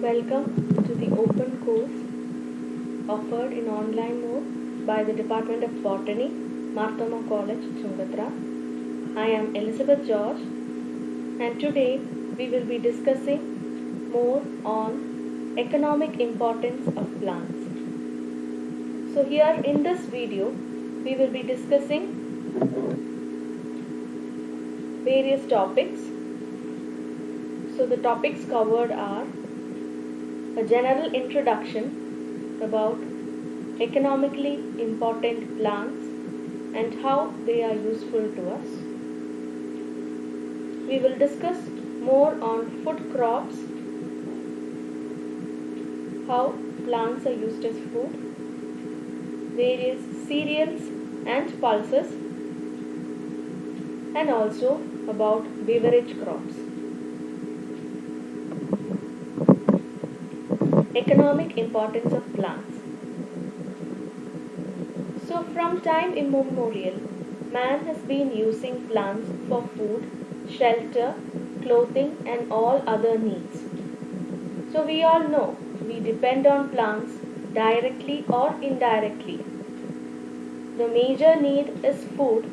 Welcome to the open course offered in online mode by the Department of Botany, Marthoma College, Tungatra. I am Elizabeth George, and today we will be discussing more on economic importance of plants. So here in this video, we will be discussing various topics. So the topics covered are a general introduction about economically important plants and how they are useful to us. We will discuss more on food crops, how plants are used as food, various cereals and pulses, and also about beverage crops. Economic importance of plants. So from time immemorial, man has been using plants for food, shelter, clothing and all other needs. So we all know we depend on plants directly or indirectly. The major need is food,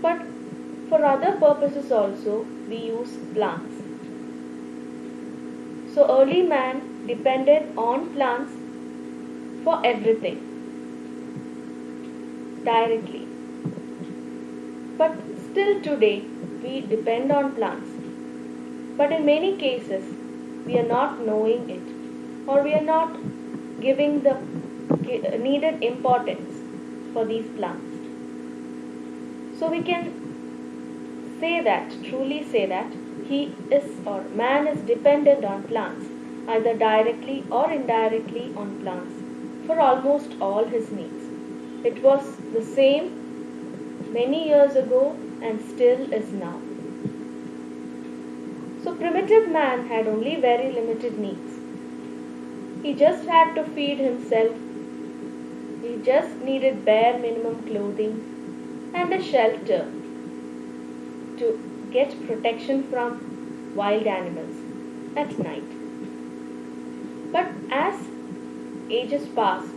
but for other purposes also we use plants. So early man depended on plants for everything directly. But still today we depend on plants. But in many cases we are not knowing it, or we are not giving the needed importance for these plants. So we can truly say that he is or man is dependent on plants, either directly or indirectly on plants, for almost all his needs. It was the same many years ago and still is now. So primitive man had only very limited needs. He just had to feed himself. He just needed bare minimum clothing and a shelter to get protection from wild animals at night. But as ages passed,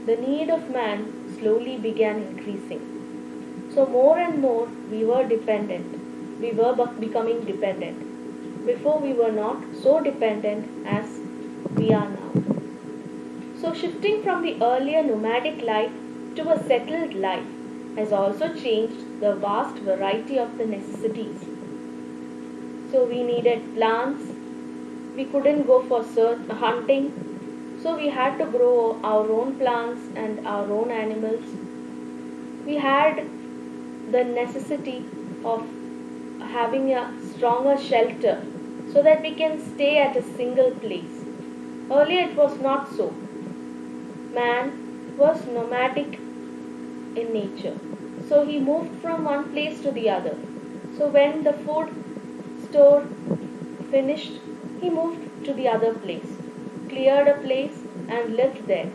the need of man slowly began increasing. So more and more we were dependent. We were becoming dependent. Before we were not so dependent as we are now. So shifting from the earlier nomadic life to a settled life has also changed the vast variety of the necessities. So we needed plants. We couldn't go for hunting. So we had to grow our own plants and our own animals. We had the necessity of having a stronger shelter so that we can stay at a single place. Earlier it was not so. Man was nomadic in nature. So he moved from one place to the other. So when the food store finished, he moved to the other place, cleared a place and lived there.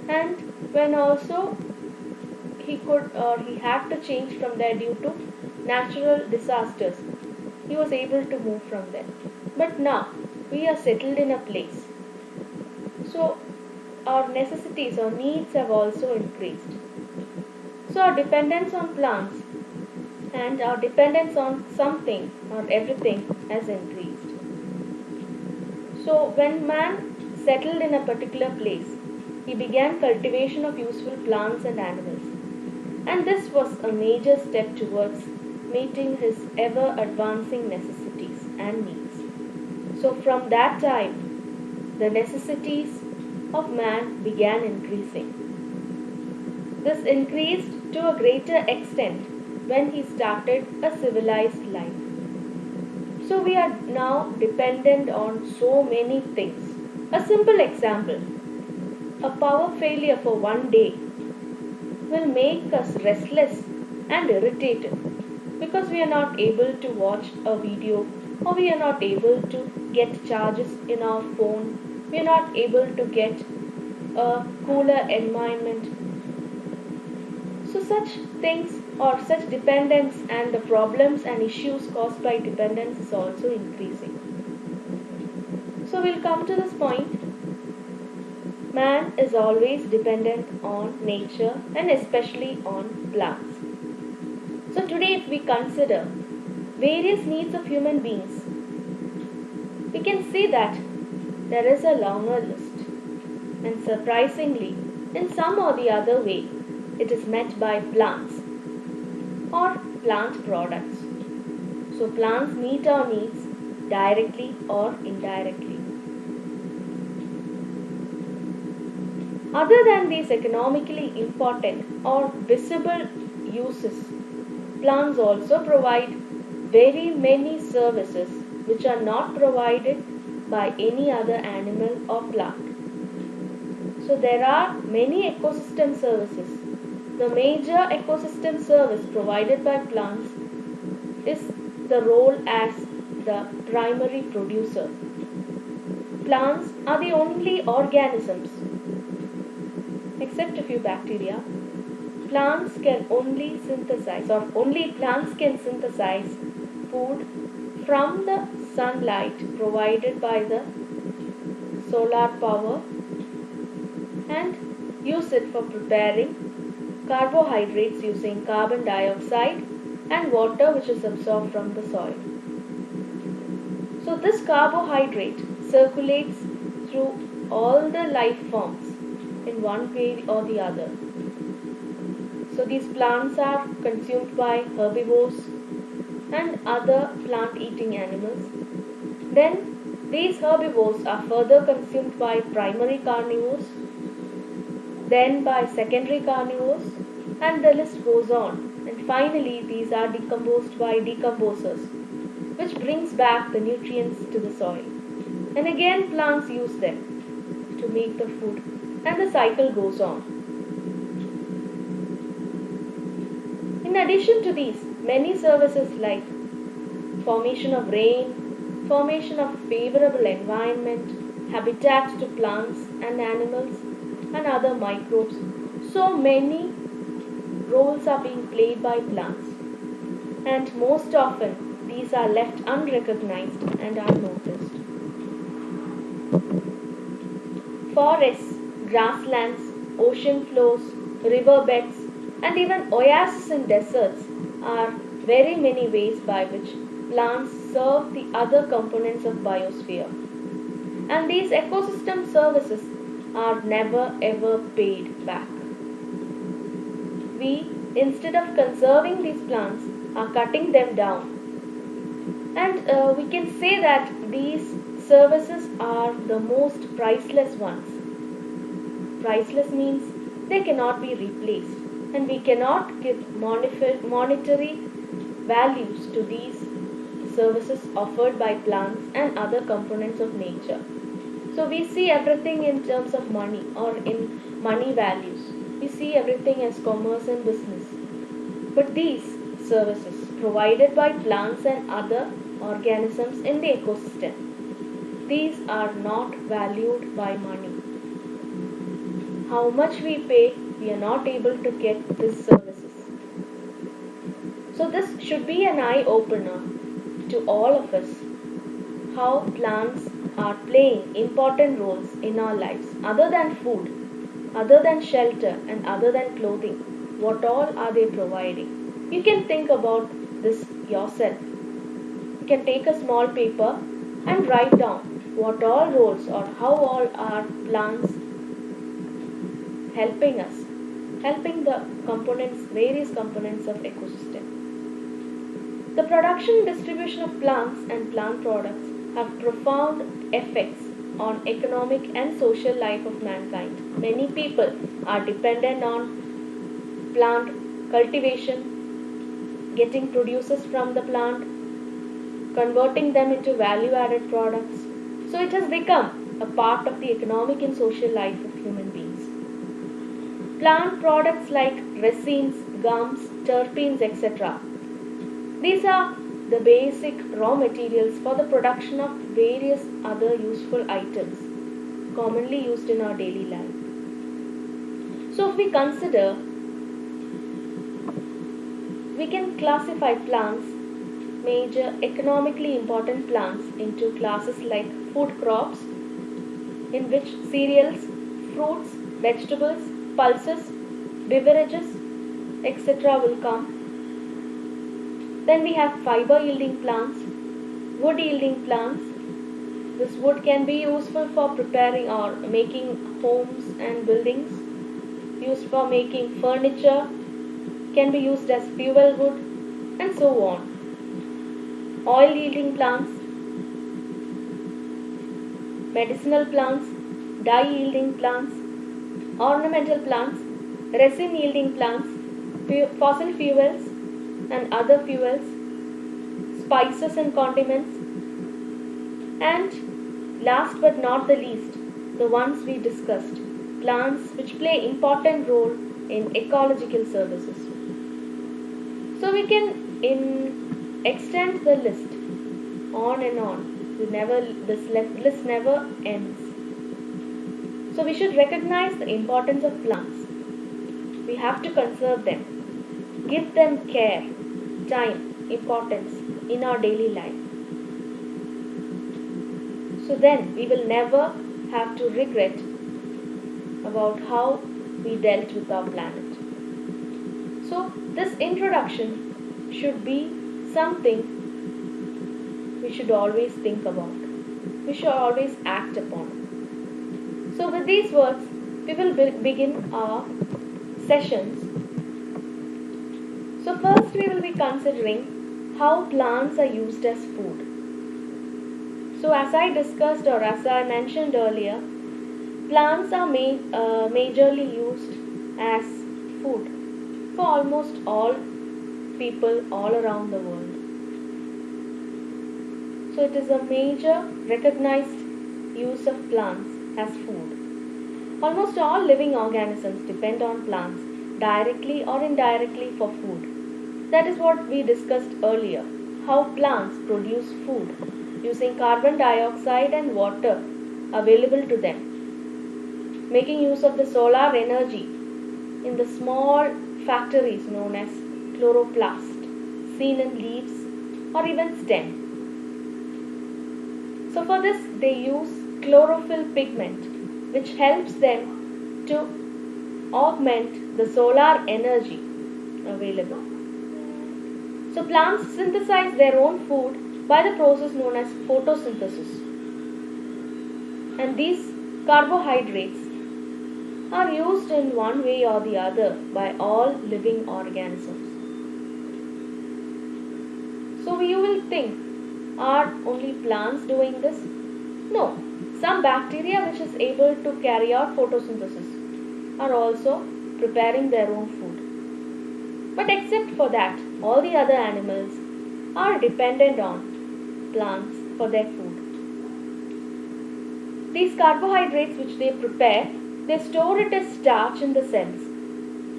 And when also he had to change from there due to natural disasters, he was able to move from there. But now we are settled in a place. So our necessities, our needs have also increased. So our dependence on plants and our dependence on something or everything has increased. So when man settled in a particular place, he began cultivation of useful plants and animals. And this was a major step towards meeting his ever advancing necessities and needs. So from that time, the necessities of man began increasing. This increased to a greater extent when he started a civilized life. So we are now dependent on so many things. A simple example, a power failure for one day will make us restless and irritated because we are not able to watch a video, or we are not able to get charges in our phone, we are not able to get a cooler environment. So such things or such dependence and the problems and issues caused by dependence is also increasing. So we'll come to this point. Man is always dependent on nature and especially on plants. So today if we consider various needs of human beings, we can see that there is a longer list. And surprisingly, in some or the other way, it is met by plants or plant products. So plants meet our needs directly or indirectly. Other than these economically important or visible uses, plants also provide very many services which are not provided by any other animal or plant. So there are many ecosystem services. The major ecosystem service provided by plants is the role as the primary producer. Plants are the only organisms, except a few bacteria. Plants can only synthesize, or only plants can synthesize food from the sunlight provided by the solar power and use it for preparing carbohydrates using carbon dioxide and water which is absorbed from the soil. So this carbohydrate circulates through all the life forms in one way or the other. So these plants are consumed by herbivores and other plant-eating animals. Then these herbivores are further consumed by primary carnivores, then by secondary carnivores, and the list goes on. And finally these are decomposed by decomposers, which brings back the nutrients to the soil. And again plants use them to make the food, and the cycle goes on. In addition to these, many services like formation of rain, formation of favorable environment, habitats to plants and animals and other microbes, so many roles are being played by plants, and most often these are left unrecognized and unnoticed. Forests, grasslands, ocean floors, riverbeds, and even oases in deserts are very many ways by which plants serve the other components of biosphere. And these ecosystem services are never ever paid back. We, instead of conserving these plants, are cutting them down. And we can say that these services are the most priceless ones. Priceless means they cannot be replaced, and we cannot give monetary values to these services offered by plants and other components of nature. So we see everything in terms of money or in money values. We see everything as commerce and business. But these services provided by plants and other organisms in the ecosystem, these are not valued by money. How much we pay, we are not able to get these services. So this should be an eye opener to all of us, how plants are playing important roles in our lives. Other than food, other than shelter, and other than clothing, what all are they providing? You can think about this yourself. You can take a small paper and write down what all roles or how all are plants helping us, helping the components, various components of ecosystem. The production and distribution of plants and plant products have profound effects on economic and social life of mankind. Many people are dependent on plant cultivation, getting produces from the plant, converting them into value-added products. So it has become a part of the economic and social life of human beings. Plant products like resins, gums, terpenes, etc. These are the basic raw materials for the production of various other useful items commonly used in our daily life. So if we consider, we can classify plants major economically important plants into classes like food crops, in which cereals, fruits, vegetables, pulses, beverages, etc. will come. Then we have fiber yielding plants, wood yielding plants. This wood can be useful for preparing or making homes and buildings, used for making furniture, can be used as fuel wood, and so on. Oil yielding plants, medicinal plants, dye yielding plants, ornamental plants, resin yielding plants, fossil fuels and other fuels, spices and condiments, and last but not the least, the ones we discussed, plants which play important role in ecological services. So we can extend the list on and on. This list never ends. So we should recognize the importance of plants. We have to conserve them, give them care, time, importance in our daily life. So then we will never have to regret about how we dealt with our planet. So this introduction should be something we should always think about. We should always act upon. So with these words, we will begin our sessions. So first we will be considering how plants are used as food. So as I discussed or as I mentioned earlier, plants are majorly used as food for almost all people all around the world. So it is a major recognized use of plants as food. Almost all living organisms depend on plants directly or indirectly for food. That is what we discussed earlier, how plants produce food using carbon dioxide and water available to them, making use of the solar energy in the small factories known as chloroplast, seen in leaves or even stem. So for this they use chlorophyll pigment, which helps them to augment the solar energy available. So plants synthesize their own food by the process known as photosynthesis. And these carbohydrates are used in one way or the other by all living organisms. So you will think, are only plants doing this? No. Some bacteria which is able to carry out photosynthesis are also preparing their own food. But except for that, all the other animals are dependent on plants for their food. These carbohydrates which they prepare, they store it as starch in the cells.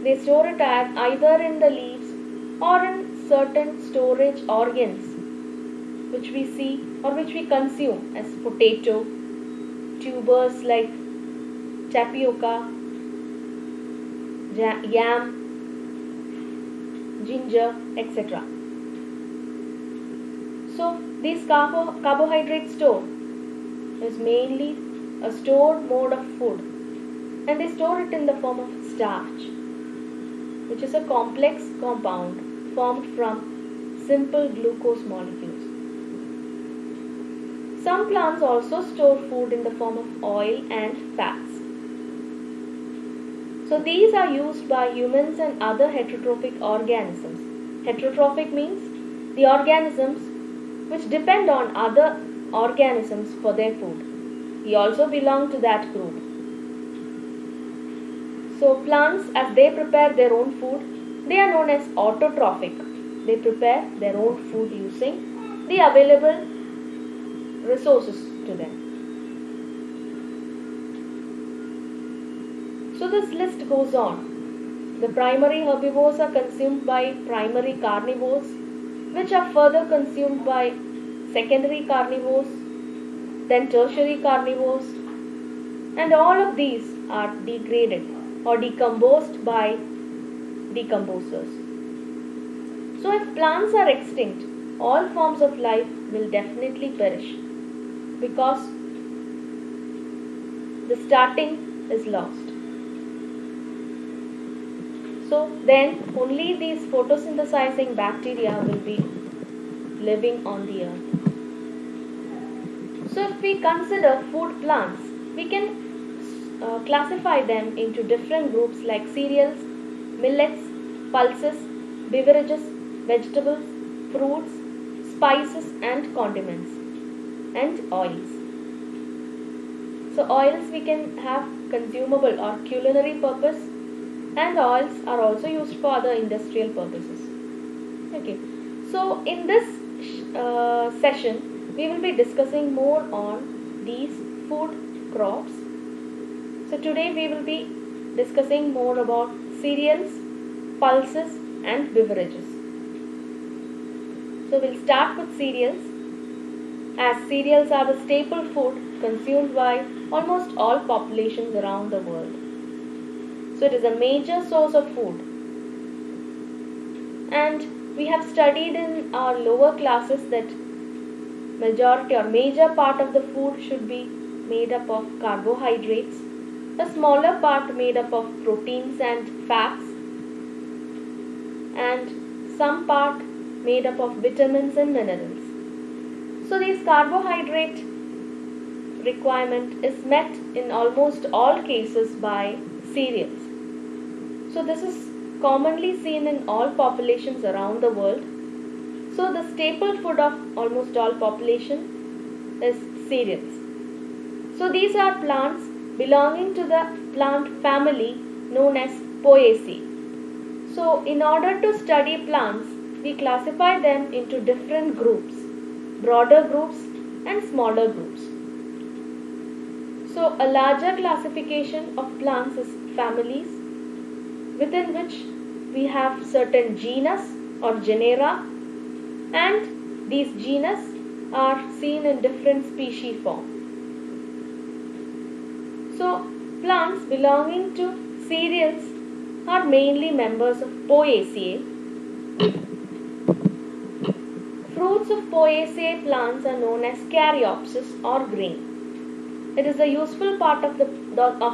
They store it either in the leaves or in certain storage organs which we see or which we consume as potato, tubers like tapioca, yam, ginger, etc. So these carbohydrate store is mainly a stored mode of food, and they store it in the form of starch, which is a complex compound formed from simple glucose molecules. Some plants also store food in the form of oil and fats. So these are used by humans and other heterotrophic organisms. Heterotrophic means the organisms which depend on other organisms for their food. We also belong to that group. So plants, as they prepare their own food, they are known as autotrophic. They prepare their own food using the available resources to them. So this list goes on. The primary herbivores are consumed by primary carnivores, which are further consumed by secondary carnivores, then tertiary carnivores, and all of these are degraded or decomposed by decomposers. So if plants are extinct, all forms of life will definitely perish because the starting is lost. So then only these photosynthesizing bacteria will be living on the earth. So if we consider food plants, we can classify them into different groups like cereals, millets, pulses, beverages, vegetables, fruits, spices and condiments, and oils. So oils we can have consumable or culinary purpose, and oils are also used for other industrial purposes. Okay, so in this session we will be discussing more on these food crops. So today we will be discussing more about cereals, pulses and beverages. So we'll start with cereals, as cereals are the staple food consumed by almost all populations around the world. So it is a major source of food. And we have studied in our lower classes that majority or major part of the food should be made up of carbohydrates, a smaller part made up of proteins and fats, and some part made up of vitamins and minerals. So this carbohydrate requirement is met in almost all cases by cereals. So this is commonly seen in all populations around the world. So the staple food of almost all population is cereals. So these are plants belonging to the plant family known as Poaceae. So in order to study plants, we classify them into different groups, broader groups and smaller groups. So a larger classification of plants is families, within which we have certain genus or genera, and these genus are seen in different species form. So plants belonging to cereals are mainly members of Poaceae. Fruits of Poaceae plants are known as Caryopsis or grain. It is a useful part of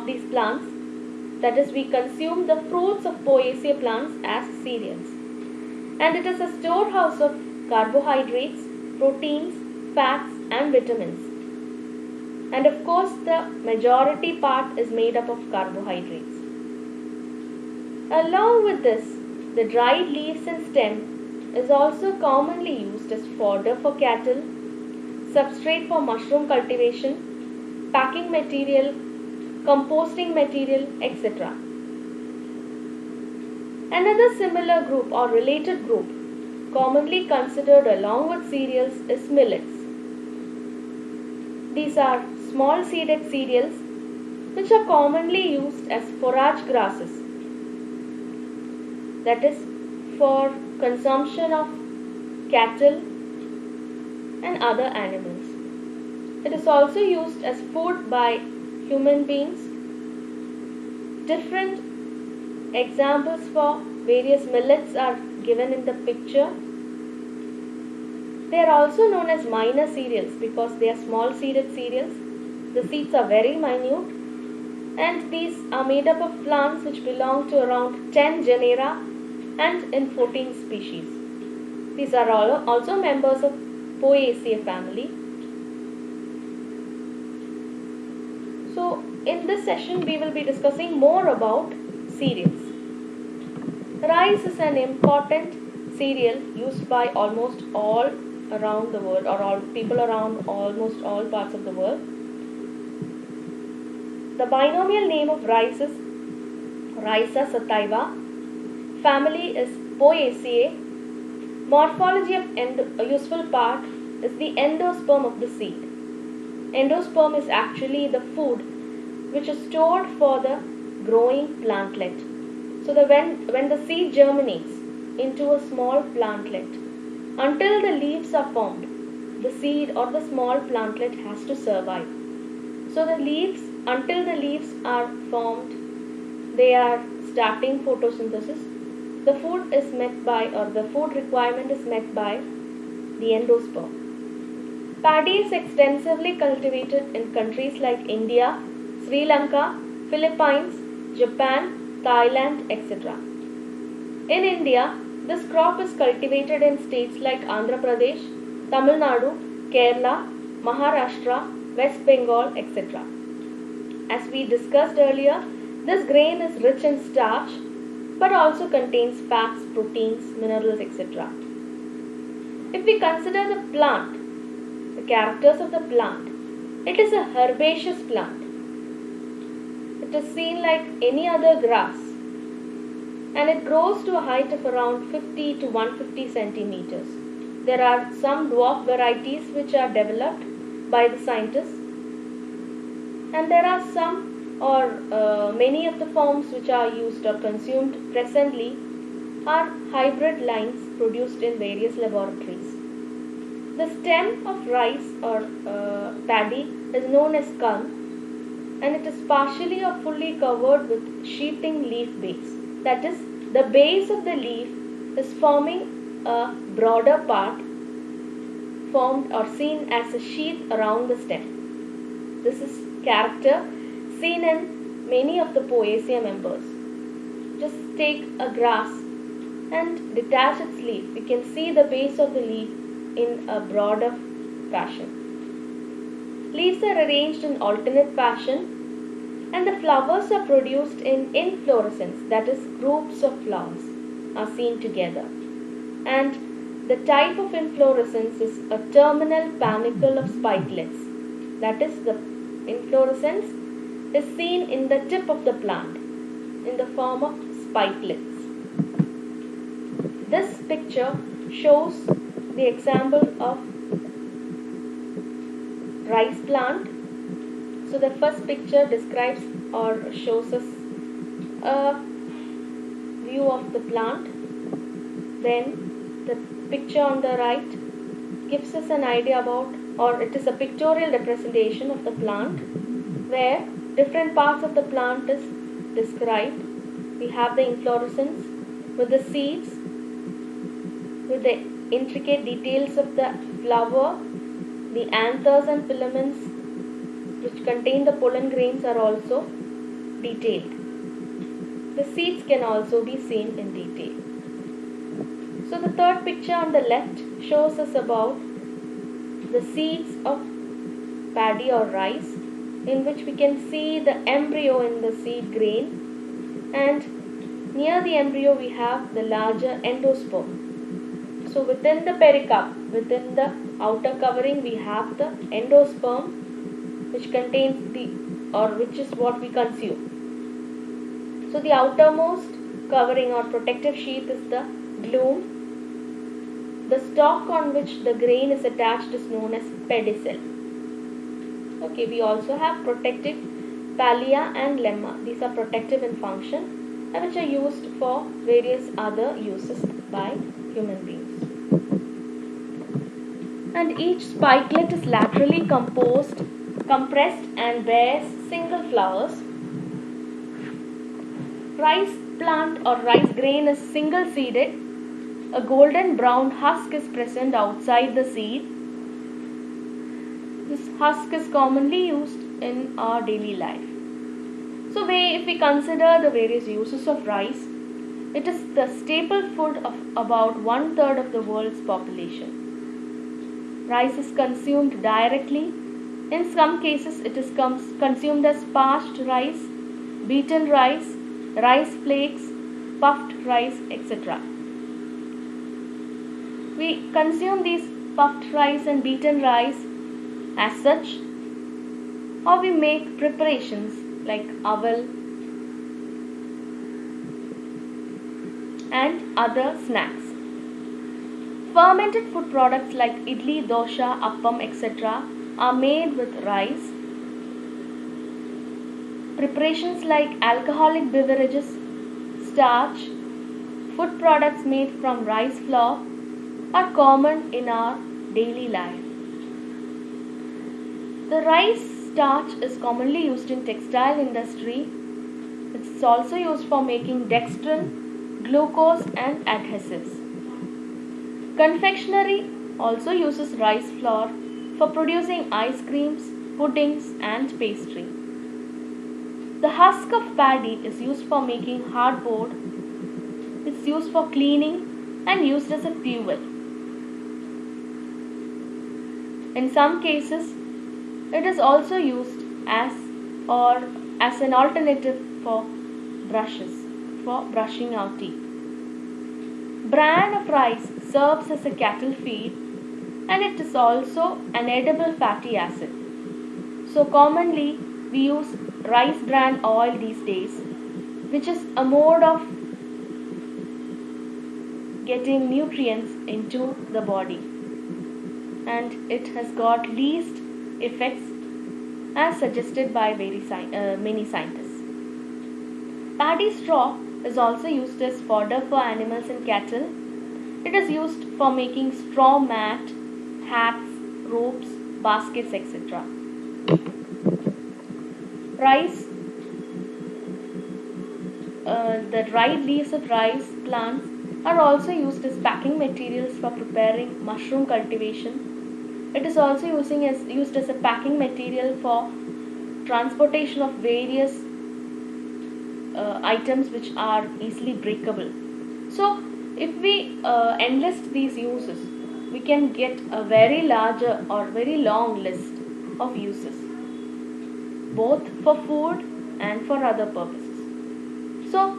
these plants, that is, we consume the fruits of Poaceae plants as cereals. And it is a storehouse of carbohydrates, proteins, fats and vitamins. And of course the majority part is made up of carbohydrates. Along with this, the dried leaves and stem is also commonly used as fodder for cattle, substrate for mushroom cultivation, packing material, composting material, etc. Another similar group or related group commonly considered along with cereals is millets. These are small seeded cereals which are commonly used as forage grasses, that is, for consumption of cattle and other animals. It is also used as food by human beings. Different examples for various millets are given in the picture. They are also known as minor cereals because they are small seeded cereals. The seeds are very minute, and these are made up of plants which belong to around 10 genera and in 14 species. These are also members of Poaceae family. So in this session we will be discussing more about cereals. Rice is an important cereal used by almost all around the world, or all people around almost all parts of the world. The binomial name of rice is Rhiza sativa. Family is Poaceae. Morphology of a useful part is the endosperm of the seed. Endosperm is actually the food which is stored for the growing plantlet. So when the seed germinates into a small plantlet, until the leaves are formed, the seed or the small plantlet has to survive. So until the leaves are formed, they are starting photosynthesis. The food is met by, or the food requirement is met by the endosperm. Paddy is extensively cultivated in countries like India, Sri Lanka, Philippines, Japan, Thailand, etc. In India, this crop is cultivated in states like Andhra Pradesh, Tamil Nadu, Kerala, Maharashtra, West Bengal, etc. As we discussed earlier, this grain is rich in starch but also contains fats, proteins, minerals, etc. If we consider the plant, the characters of the plant, it is a herbaceous plant. It is seen like any other grass and it grows to a height of around 50 to 150 centimeters. There are some dwarf varieties which are developed by the scientists, and there are some or many of the forms which are used or consumed presently are hybrid lines produced in various laboratories. The stem of rice or paddy is known as culm, and it is partially or fully covered with sheathing leaf base. That is, the base of the leaf is forming a broader part formed or seen as a sheath around the stem. This is character seen in many of the Poaceae members. Just take a grass and detach its leaf. You can see the base of the leaf in a broader fashion. Leaves are arranged in alternate fashion and the flowers are produced in inflorescence, that is, groups of flowers are seen together. And the type of inflorescence is a terminal panicle of spikelets, that is, the inflorescence is seen in the tip of the plant in the form of spikelets. This picture shows the example of rice plant. So the first picture describes or shows us a view of the plant. Then the picture on the right gives us an idea about, or it is a pictorial representation of the plant where different parts of the plant is described. We have the inflorescence with the seeds, with the intricate details of the flower, the anthers and filaments which contain the pollen grains are also detailed. The seeds can also be seen in detail. So the third picture on the left shows us about the seeds of paddy or rice, in which we can see the embryo in the seed grain, and near the embryo we have the larger endosperm. So within the pericarp, within the outer covering, we have the endosperm, which contains which is what we consume. So the outermost covering or protective sheath is the glume. The stalk on which the grain is attached is known as pedicel. Okay, we also have protective pallia and lemma. These are protective in function and which are used for various other uses by human beings. And each spikelet is laterally compressed and bears single flowers. Rice plant or rice grain is single seeded. A golden brown husk is present outside the seed. This husk is commonly used in our daily life. So if we consider the various uses of rice, it is the staple food of about 1/3 of the world's population. Rice is consumed directly. In some cases, it is consumed as parched rice, beaten rice, rice flakes, puffed rice, etc. We consume these puffed rice and beaten rice as such, or we make preparations like aval and other snacks. Fermented food products like idli, dosha, appam, etc. are made with rice. Preparations like alcoholic beverages, starch, food products made from rice flour are common in our daily life. The rice starch is commonly used in textile industry. It is also used for making dextrin, glucose and adhesives. Confectionery also uses rice flour for producing ice creams, puddings, and pastry. The husk of paddy is used for making hardboard, it's used for cleaning and used as a fuel. In some cases, it is also used as or as an alternative for brushes, for brushing our teeth. Bran of rice serves as a cattle feed and it is also an edible fatty acid. So commonly we use rice bran oil these days, which is a mode of getting nutrients into the body, and it has got least effects as suggested by many scientists. Paddy straw is also used as fodder for animals and cattle. It is used for making straw mat, hats, ropes, baskets, etc. Rice, the dried leaves of rice plants are also used as packing materials for preparing mushroom cultivation. It is also used as a packing material for transportation of various items which are easily breakable. So, if we enlist these uses, we can get a very larger or very long list of uses, both for food and for other purposes. So,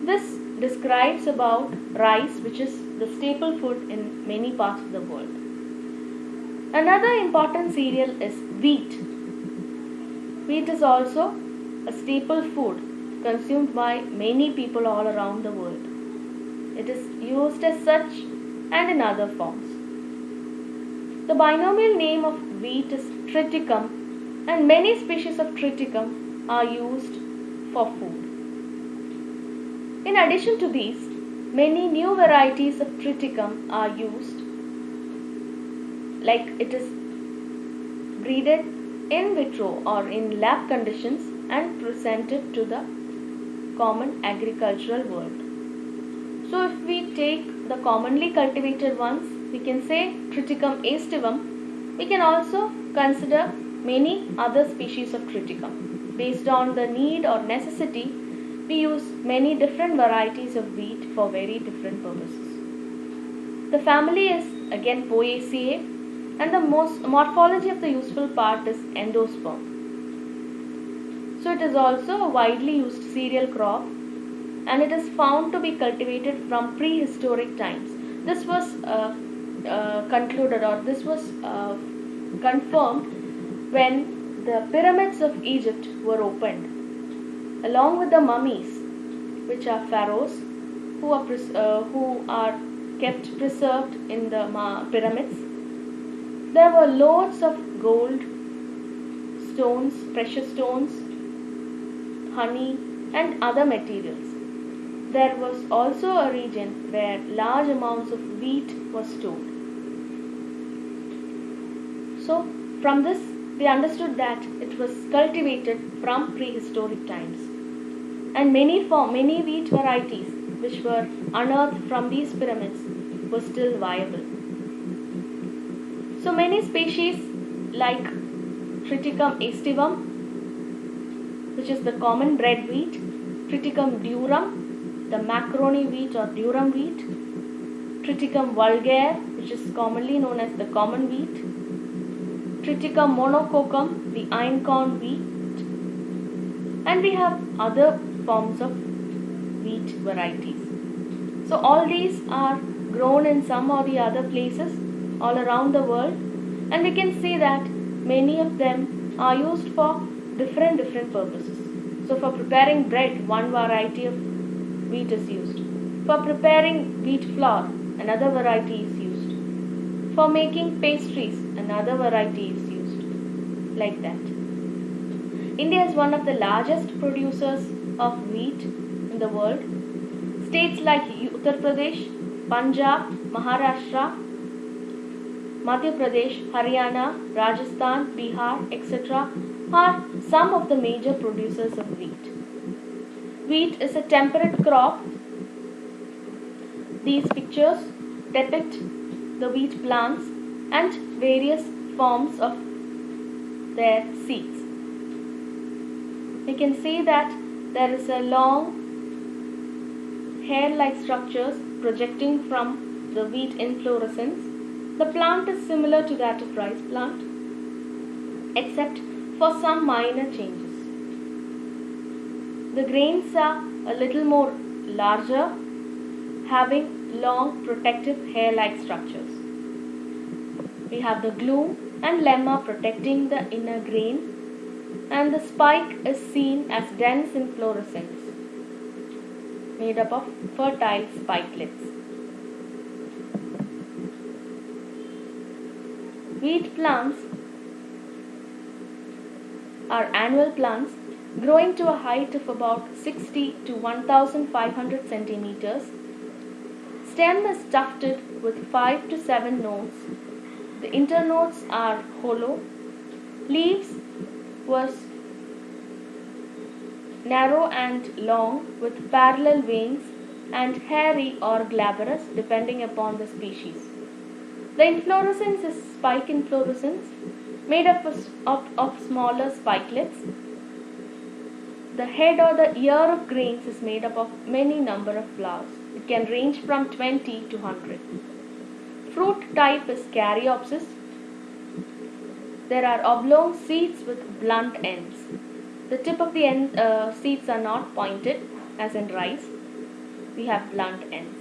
this describes about rice, which is the staple food in many parts of the world. Another important cereal is wheat. Wheat is also a staple food consumed by many people all around the world. It is used as such and in other forms. The binomial name of wheat is triticum, and many species of triticum are used for food. In addition to these, many new varieties of triticum are used, like it is breeded in vitro or in lab conditions and presented to the common agricultural world. So if we take the commonly cultivated ones, we can say Triticum aestivum. We can also consider many other species of Triticum. Based on the need or necessity, we use many different varieties of wheat for very different purposes. The family is again Poaceae, and the most morphology of the useful part is endosperm. So it is also a widely used cereal crop, and it is found to be cultivated from prehistoric times. This was concluded, or this was confirmed when the pyramids of Egypt were opened, along with the mummies, which are pharaohs who are kept preserved in the pyramids. There were loads of gold, stones, precious stones, honey, and other materials. There was also a region where large amounts of wheat was stored. So, from this, we understood that it was cultivated from prehistoric times, and many wheat varieties which were unearthed from these pyramids were still viable. So, many species like Triticum aestivum, which is the common bread wheat, Triticum durum, the macaroni wheat or durum wheat, Triticum vulgare, which is commonly known as the common wheat, Triticum monococcum, the einkorn wheat, and we have other forms of wheat varieties. So all these are grown in some or the other places all around the world, and we can see that many of them are used for different purposes. So for preparing bread, one variety of wheat is used. For preparing wheat flour, another variety is used. For making pastries, another variety is used. Like that. India is one of the largest producers of wheat in the world. States like Uttar Pradesh, Punjab, Maharashtra, Madhya Pradesh, Haryana, Rajasthan, Bihar, etc. are some of the major producers of wheat. Wheat is a temperate crop. These pictures depict the wheat plants and various forms of their seeds. We can see that there is a long hair-like structures projecting from the wheat inflorescence. The plant is similar to that of rice plant, except for some minor changes. The grains are a little more larger, having long protective hair-like structures. We have the glume and lemma protecting the inner grain, and the spike is seen as dense inflorescence made up of fertile spikelets. Wheat plants are annual plants growing to a height of about 60 to 1500 centimeters. Stem is tufted with 5 to 7 nodes. The internodes are hollow. Leaves was narrow and long with parallel veins and hairy or glabrous depending upon the species. The inflorescence is spike inflorescence made up of smaller spikelets. The head or the ear of grains is made up of many number of flowers. It can range from 20 to 100. Fruit type is Caryopsis. There are oblong seeds with blunt ends. The tip of the seeds are not pointed as in rice. We have blunt ends.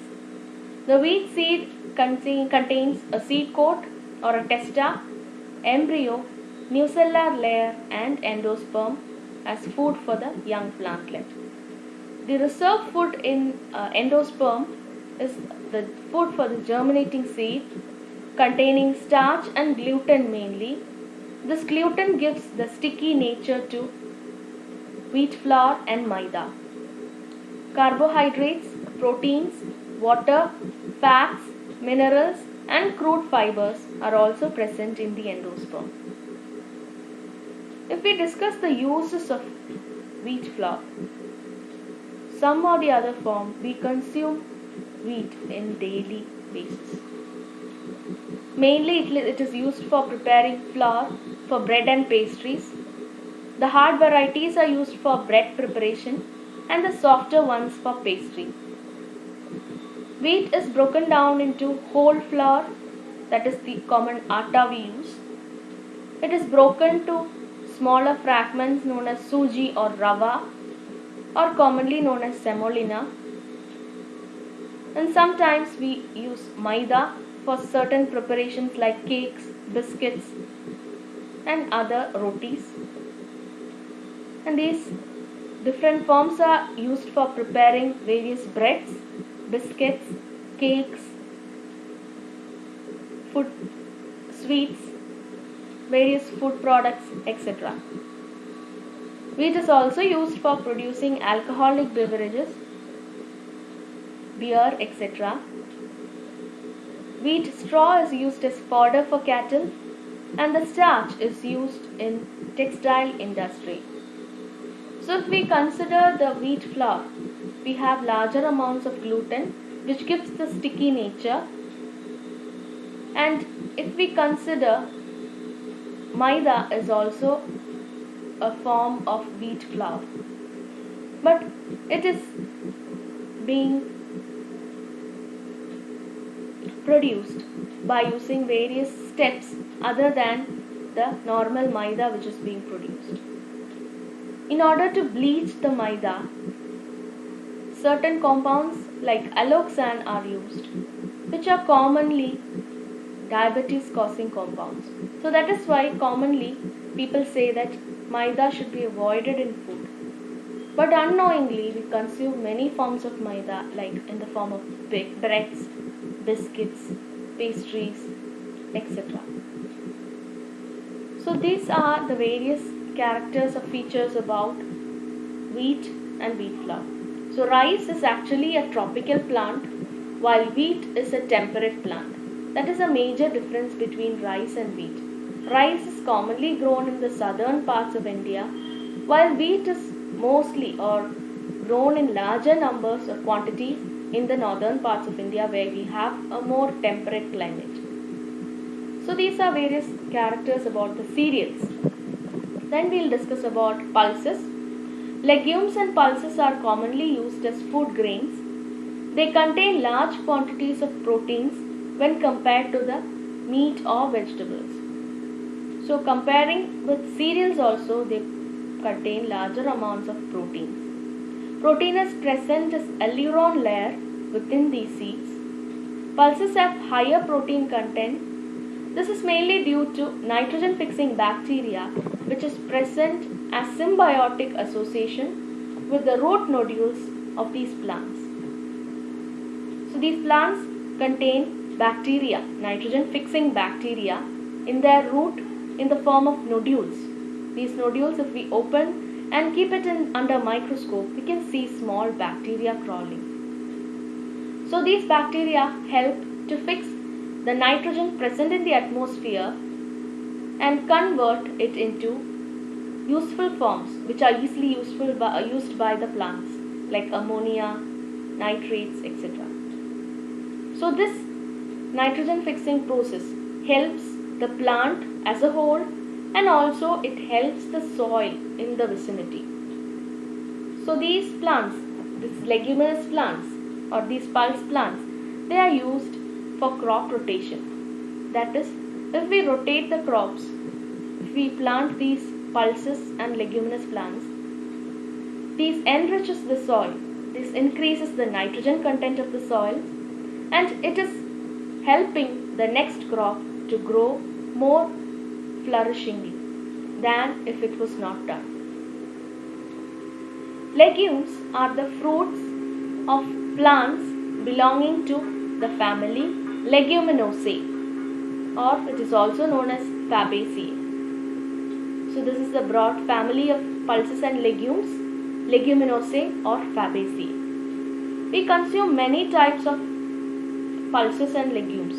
The wheat seed contains a seed coat or a testa, embryo, nucellar layer and endosperm as food for the young plantlet. The reserve food in endosperm is the food for the germinating seed, containing starch and gluten mainly. This gluten gives the sticky nature to wheat flour and maida. Carbohydrates, proteins, water, fats, minerals and crude fibers are also present in the endosperm. If we discuss the uses of wheat flour, some or the other form we consume wheat in daily basis. Mainly it is used for preparing flour for bread and pastries. The hard varieties are used for bread preparation and the softer ones for pastry. Wheat is broken down into whole flour, that is the common atta we use. It is broken to smaller fragments known as suji or rava, or commonly known as semolina. And sometimes we use maida for certain preparations like cakes, biscuits and other rotis. And these different forms are used for preparing various breads, biscuits, cakes, food, sweets, various food products, etc. Wheat is also used for producing alcoholic beverages, beer, etc. Wheat straw is used as fodder for cattle, and the starch is used in textile industry. So if we consider the wheat flour, we have larger amounts of gluten which gives the sticky nature, and if we consider maida is also a form of wheat flour, but it is being produced by using various steps other than the normal maida which is being produced. In order to bleach the maida, certain compounds like alloxan are used, which are commonly diabetes causing compounds. So that is why commonly people say that maida should be avoided in food. But unknowingly we consume many forms of maida, like in the form of breads, biscuits, pastries, etc. So these are the various characters or features about wheat and wheat flour. So rice is actually a tropical plant while wheat is a temperate plant. That is a major difference between rice and wheat. Rice is commonly grown in the southern parts of India, while wheat is mostly or grown in larger numbers or quantities in the northern parts of India where we have a more temperate climate. So these are various characters about the cereals. Then we'll discuss about pulses. Legumes and pulses are commonly used as food grains. They contain large quantities of proteins when compared to the meat or vegetables. So comparing with cereals also, they contain larger amounts of proteins. Protein is present as aileron layer within these seeds. Pulses have higher protein content. This is mainly due to nitrogen fixing bacteria which is present as symbiotic association with the root nodules of these plants. So these plants contain bacteria, nitrogen fixing bacteria in their root in the form of nodules. These nodules, if we open and keep it under microscope, we can see small bacteria crawling. So these bacteria help to fix the nitrogen present in the atmosphere and convert it into useful forms which are easily used by the plants like ammonia, nitrates, etc. So this nitrogen fixing process helps the plant as a whole and also it helps the soil in the vicinity. So these plants, these leguminous plants or these pulse plants, they are used for crop rotation. That is, if we rotate the crops, if we plant these pulses and leguminous plants, these enriches the soil. This increases the nitrogen content of the soil and it is helping the next crop to grow more flourishingly than if it was not done. Legumes are the fruits of plants belonging to the family Leguminosae, or it is also known as Fabaceae. So this is the broad family of pulses and legumes, Leguminosae or Fabaceae. We consume many types of pulses and legumes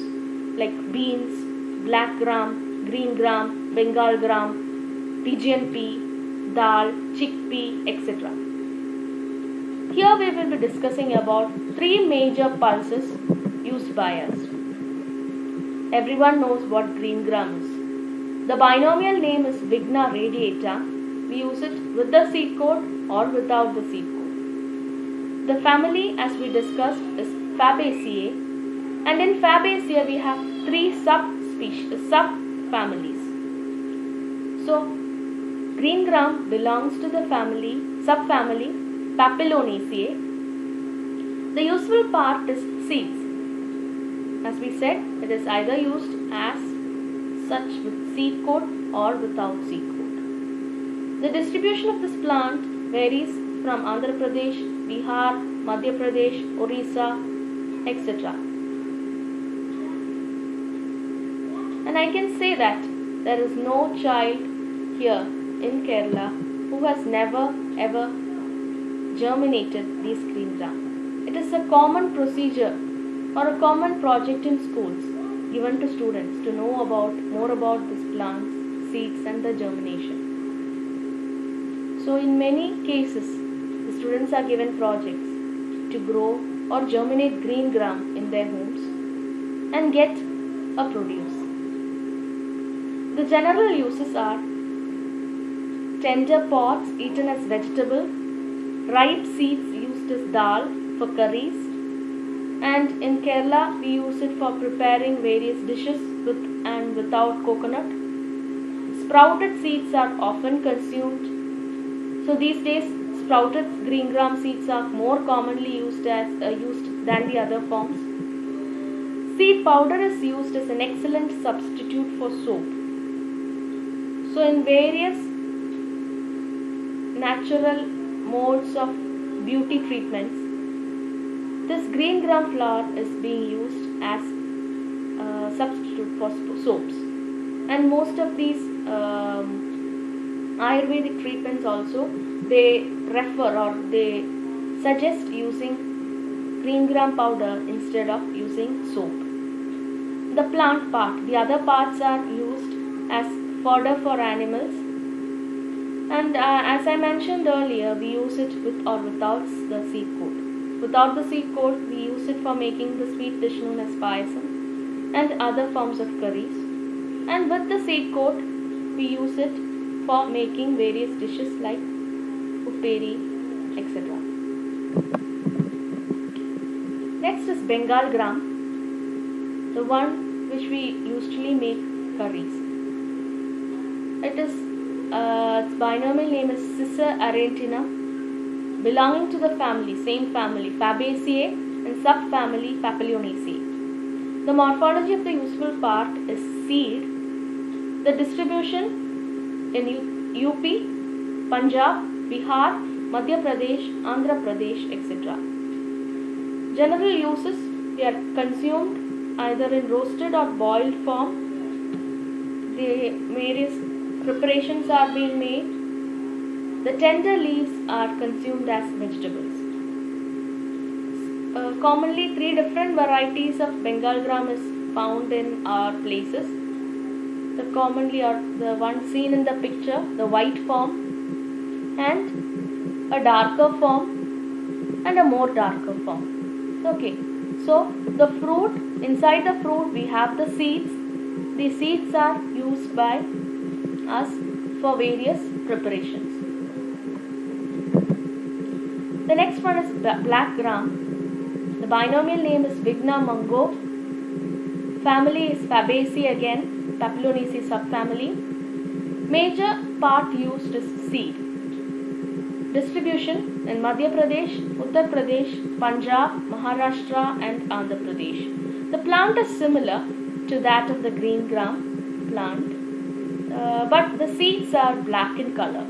like beans, black gram, green gram, Bengal gram, Pigeon pea, dal, chickpea, etc. Here we will be discussing about three major pulses used by us. Everyone knows what green gram is. The binomial name is Vigna radiata. We use it with the seed coat or without the seed coat. The family, as we discussed, is Fabaceae, and in Fabaceae we have three subfamilies. So green gram belongs to the subfamily Papilionaceae. The useful part is seeds. As we said, it is either used as such with seed coat or without seed coat. The distribution of this plant varies from Andhra Pradesh, Bihar, Madhya Pradesh, Orissa, etc. And I can say that there is no child here in Kerala who has never ever germinated these green gram. It is a common procedure or a common project in schools given to students to know more about these plants, seeds and the germination. So in many cases, the students are given projects to grow or germinate green gram in their homes and get a produce. The general uses are tender pods eaten as vegetable, ripe seeds used as dal for curries, and in Kerala we use it for preparing various dishes with and without coconut. Sprouted seeds are often consumed. So these days sprouted green gram seeds are more commonly used than the other forms. Seed powder is used as an excellent substitute for soap. So in various natural modes of beauty treatments, this green gram flour is being used as a substitute for soaps. And most of these Ayurvedic treatments also, they refer or they suggest using green gram powder instead of using soap. The plant part, the other parts are used as fodder for animals, and as I mentioned earlier, we use it with or without the seed coat. Without the seed coat, we use it for making the sweet dish known as payasam and other forms of curries. And with the seed coat, we use it for making various dishes like upperi, etc. Next is Bengal gram, the one which we usually make curries. Its binomial name is Cicer aretina, belonging to the same family, Fabaceae, and subfamily Papilionaceae. The morphology of the useful part is seed. The distribution in UP, Punjab, Bihar, Madhya Pradesh, Andhra Pradesh, etc. General uses: they are consumed either in roasted or boiled form. The various preparations are being made. The tender leaves are consumed as vegetables. Commonly, 3 different varieties of Bengal gram is found in our places. The commonly are the one seen in the picture, the white form, and a darker form, and a more darker form. Okay, so the fruit, inside the fruit we have the seeds. The seeds are used by us for various preparations. The next one is black gram. The binomial name is Vigna mungo. Family is Fabaceae again, Papilionaceae subfamily. Major part used is seed. Distribution in Madhya Pradesh, Uttar Pradesh, Punjab, Maharashtra and Andhra Pradesh. The plant is similar to that of the green gram plant, but the seeds are black in color.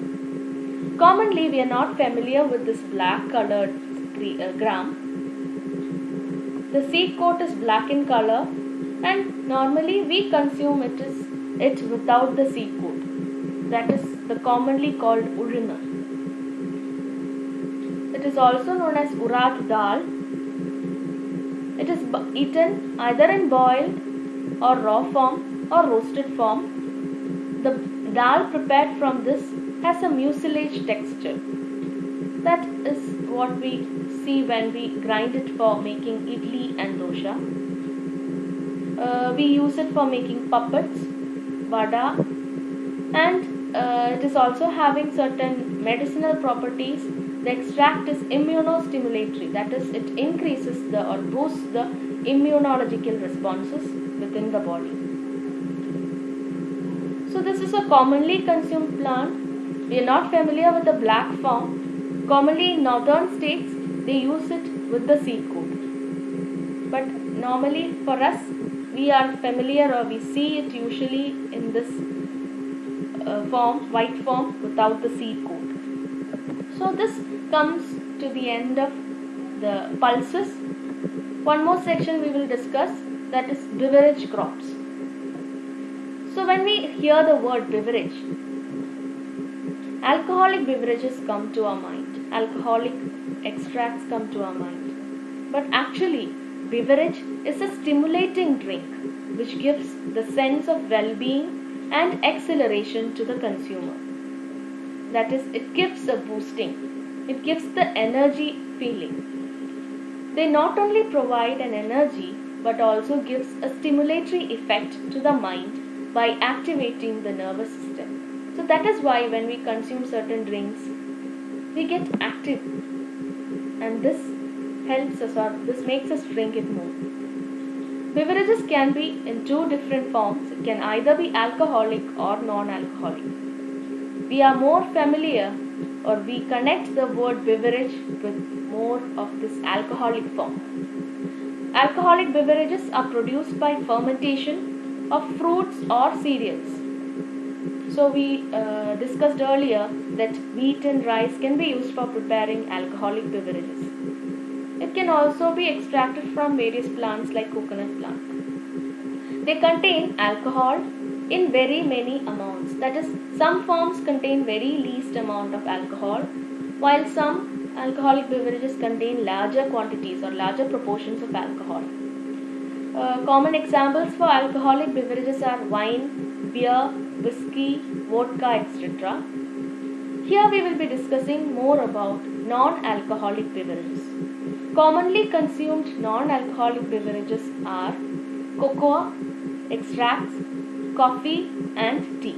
Commonly, we are not familiar with this black colored gram. The seed coat is black in color, and normally we consume it without the seed coat. That is the commonly called urina. It is also known as urad dal. It is eaten either in boiled or raw form or roasted form. The dal prepared from this has a mucilage texture. That is what we see when we grind it for making idli and dosha. We use it for making puppets, vada, and it is also having certain medicinal properties. The extract is immunostimulatory, that is, it increases or boosts the immunological responses within the body. So this is a commonly consumed plant. We are not familiar with the black form. Commonly in northern states, they use it with the seed coat. But normally for us, we are familiar, or we see it usually in this form, white form, without the seed coat. So this comes to the end of the pulses. One more section we will discuss, that is beverage crops. So when we hear the word beverage, alcoholic beverages come to our mind. Alcoholic extracts come to our mind. But actually, beverage is a stimulating drink which gives the sense of well-being and exhilaration to the consumer. That is, it gives a boosting. It gives the energy feeling. They not only provide an energy but also gives a stimulatory effect to the mind by activating the nervous system. So that is why when we consume certain drinks, we get active, and this helps us, or this makes us drink it more. Beverages can be in 2 different forms. It can either be alcoholic or non-alcoholic. We are more familiar, or we connect the word beverage with more of this alcoholic form. Alcoholic beverages are produced by fermentation of fruits or cereals. So we discussed earlier that wheat and rice can be used for preparing alcoholic beverages. It can also be extracted from various plants like coconut plant. They contain alcohol in very many amounts. That is, some forms contain very least amount of alcohol, while some alcoholic beverages contain larger quantities or larger proportions of alcohol. Common examples for alcoholic beverages are wine, beer, whiskey, vodka, etc. Here we will be discussing more about non-alcoholic beverages. Commonly consumed non-alcoholic beverages are cocoa extracts, coffee and tea.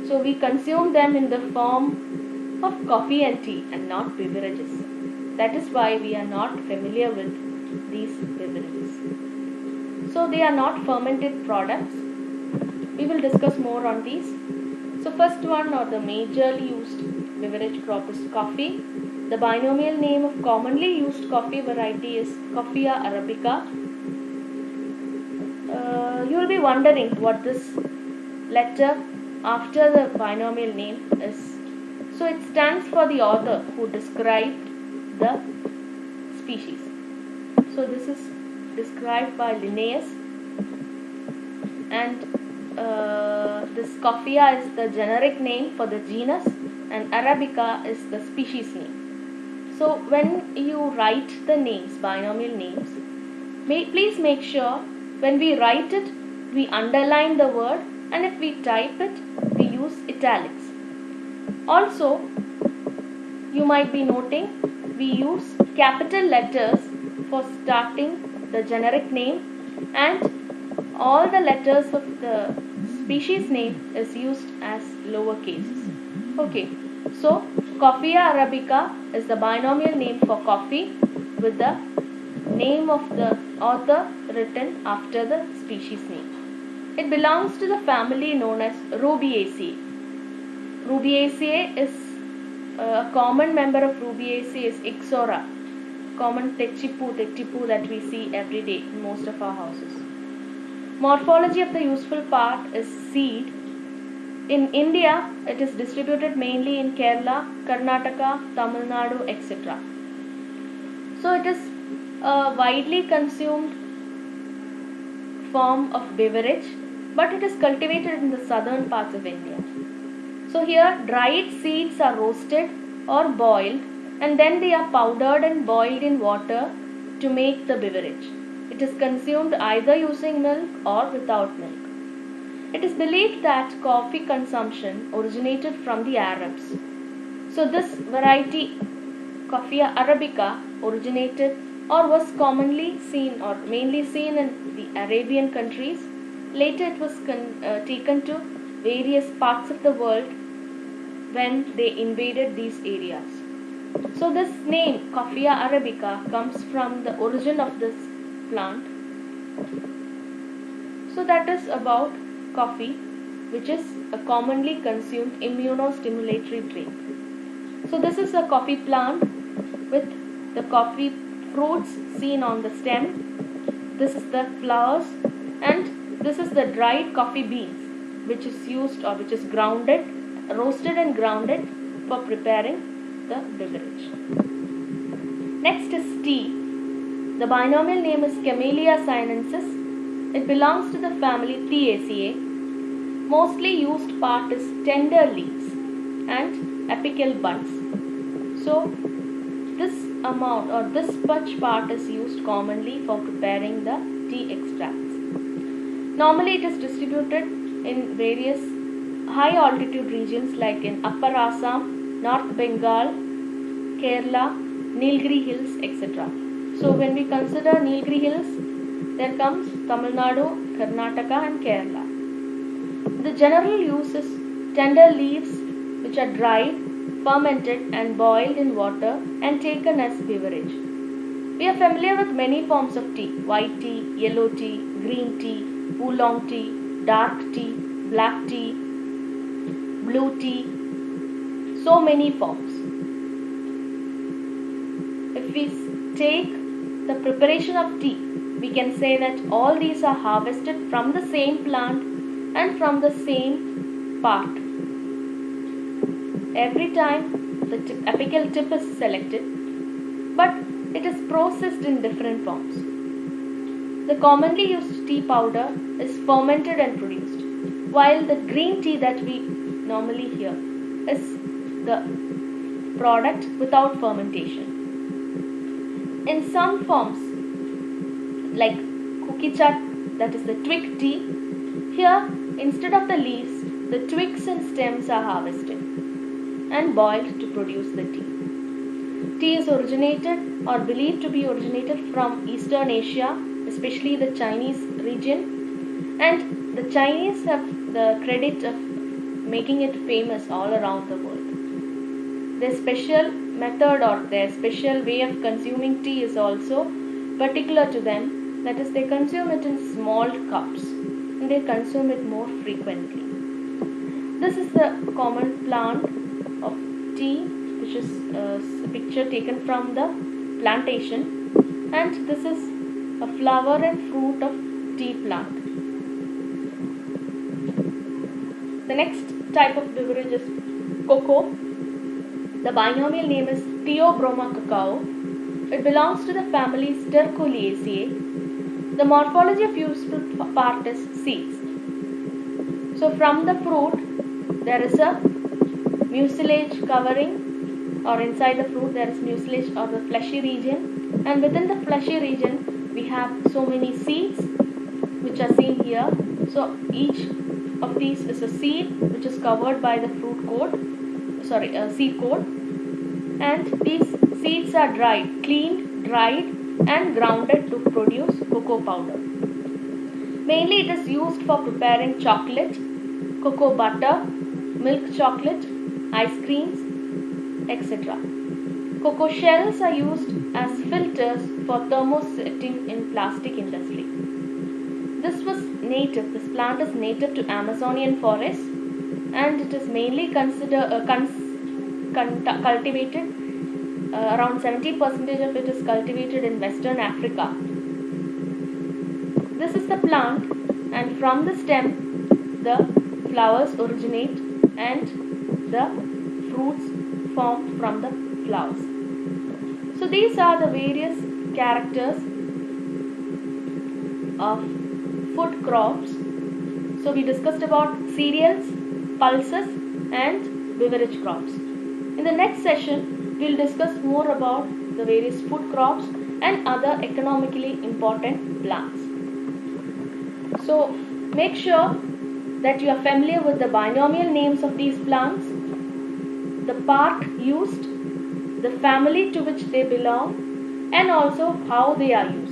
So we consume them in the form of coffee and tea and not beverages. That is why we are not familiar with these beverages. So they are not fermented products. We will discuss more on these. So first one, or the majorly used beverage crop, is coffee. The binomial name of commonly used coffee variety is Coffea arabica. You will be wondering what this letter after the binomial name is. So it stands for the author who described the species. So this is described by Linnaeus, and this Coffea is the generic name for the genus and Arabica is the species name. So when you write the names, binomial names, please make sure when we write it, we underline the word, and if we type it, we use italics. Also, you might be noting we use capital letters for starting the generic name, and all the letters of the species name is used as lower cases. Okay, so Coffea arabica is the binomial name for coffee with the name of the author written after the species name. It belongs to the family known as Rubiaceae. Rubiaceae is a common member of Rubiaceae is Ixora, common techipu that we see every day in most of our houses. Morphology of the useful part is seed. In India, it is distributed mainly in Kerala, Karnataka, Tamil Nadu, etc. So it is a widely consumed form of beverage, but it is cultivated in the southern parts of India. So here dried seeds are roasted or boiled, and then they are powdered and boiled in water to make the beverage. It is consumed either using milk or without milk. It is believed that coffee consumption originated from the Arabs. So this variety, Coffea arabica, originated or was commonly seen or mainly seen in the Arabian countries. Later it was taken to various parts of the world when they invaded these areas. So this name, Coffea arabica, comes from the origin of this plant. So that is about coffee, which is a commonly consumed immunostimulatory drink. So this is a coffee plant with the coffee fruits seen on the stem. This is the flowers, and this is the dried coffee beans, which is used or which is roasted and grounded for preparing the beverage. Next is tea. The binomial name is Camellia sinensis. It belongs to the family Theaceae. Mostly used part is tender leaves and apical buds. So this amount or this much part is used commonly for preparing the tea extracts. Normally it is distributed in various high altitude regions like in Upper Assam, North Bengal, Kerala, Nilgiri Hills, etc. So when we consider Nilgiri Hills, there comes Tamil Nadu, Karnataka and Kerala. The general use is tender leaves which are dried, fermented and boiled in water and taken as beverage. We are familiar with many forms of tea: white tea, yellow tea, green tea, oolong tea, dark tea, black tea, blue tea, so many forms. If we take the preparation of tea, we can say that all these are harvested from the same plant and from the same part. Every time the apical tip is selected, but it is processed in different forms. The commonly used tea powder is fermented and produced, while the green tea that we normally hear is the product without fermentation. In some forms, like kukicha, that is the twig tea, here instead of the leaves, the twigs and stems are harvested and boiled to produce the tea. Tea is originated or believed to be originated from Eastern Asia, especially the Chinese region, and the Chinese have the credit of making it famous all around the world. Their special method or their special way of consuming tea is also particular to them. That is, they consume it in small cups and they consume it more frequently. This is the common plant of tea, which is a picture taken from the plantation, and this is a flower and fruit of tea plant. The next type of beverage is cocoa. The binomial name is Theobroma cacao. It belongs to the family Stercoliaceae. The morphology of useful part is seeds. So from the fruit there is a mucilage covering, or inside the fruit there is mucilage or the fleshy region, and within the fleshy region we have so many seeds which are seen here. So each of these is a seed which is covered by the seed coat, and these seeds are cleaned, dried and grounded to produce cocoa powder. Mainly it is used for preparing chocolate, cocoa butter, milk chocolate, ice creams, etc. Cocoa shells are used as filters for thermosetting in plastic industry. This plant is native to Amazonian forests, and it is mainly cultivated. Around 70% of it is cultivated in Western Africa. This is the plant, and from the stem the flowers originate and the fruits form from the flowers. So these are the various characters of food crops. So we discussed about cereals, pulses and beverage crops. In the next session, we will discuss more about the various food crops and other economically important plants. So make sure that you are familiar with the binomial names of these plants, the part used, the family to which they belong, and also how they are used.